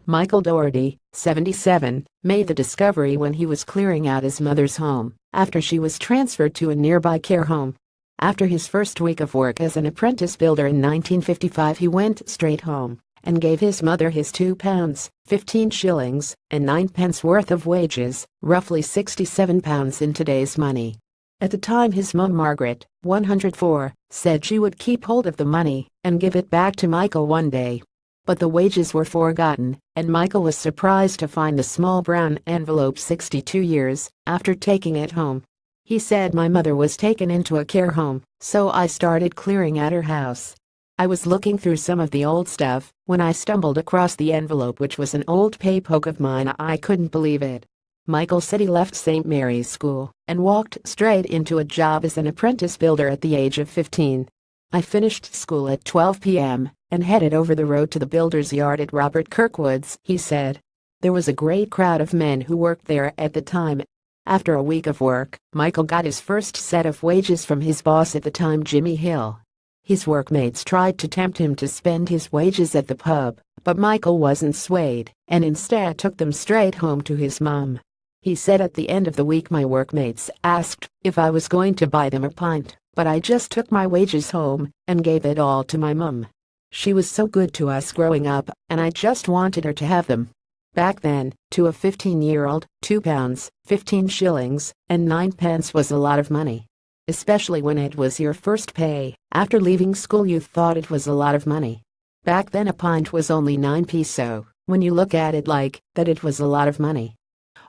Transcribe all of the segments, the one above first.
Michael Doherty, 77, made the discovery when he was clearing out his mother's home after she was transferred to a nearby care home. After his first week of work as an apprentice builder in 1955, he went straight home and gave his mother his £2, 15 shillings, and 9 pence worth of wages, roughly £67 in today's money. At the time, his mum Margaret, 104, said she would keep hold of the money and give it back to Michael one day. But the wages were forgotten, and Michael was surprised to find the small brown envelope 62 years after taking it home. He said, "My mother was taken into a care home, so I started clearing out her house. I was looking through some of the old stuff when I stumbled across the envelope, which was an old paybook of mine. I couldn't believe it." Michael said he left St. Mary's School and walked straight into a job as an apprentice builder at the age of 15. "I finished school at 12 p.m. and headed over the road to the builder's yard at Robert Kirkwood's," he said. There was a great crowd of men who worked there at the time. After a week of work, Michael got his first set of wages from his boss at the time, Jimmy Hill. His workmates tried to tempt him to spend his wages at the pub, but Michael wasn't swayed and instead took them straight home to his mum. He said, "At the end of the week, my workmates asked if I was going to buy them a pint, but I just took my wages home and gave it all to my mum. She was so good to us growing up, and I just wanted her to have them." Back then, to a 15-year-old, £2, 15 shillings, and 9 pence was a lot of money. Especially when it was your first pay. After leaving school, you thought it was a lot of money. Back then a pint was only 9p, so when you look at it like that, it was a lot of money.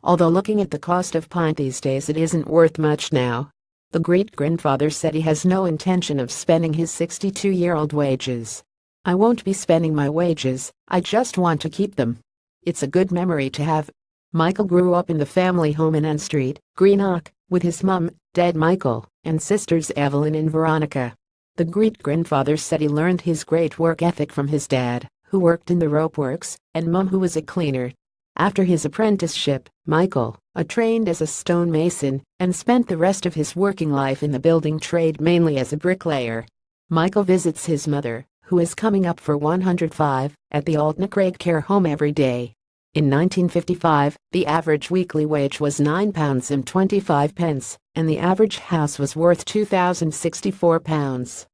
Although looking at the cost of pint these days, it isn't worth much now. The great-grandfather said he has no intention of spending his 62-year-old wages. "I won't be spending my wages, I just want to keep them. It's a good memory to have." Michael grew up in the family home in N Street, Greenock, with his mum, Dead Michael, and sisters Evelyn and Veronica. The great-grandfather said he learned his great work ethic from his dad, who worked in the rope works, and mum, who was a cleaner. After his apprenticeship, Michael trained as a stonemason and spent the rest of his working life in the building trade, mainly as a bricklayer. Michael visits his mother, who is coming up for 105, at the Altna Craig Care Home every day. In 1955, the average weekly wage was £9.25, and the average house was worth £2,064.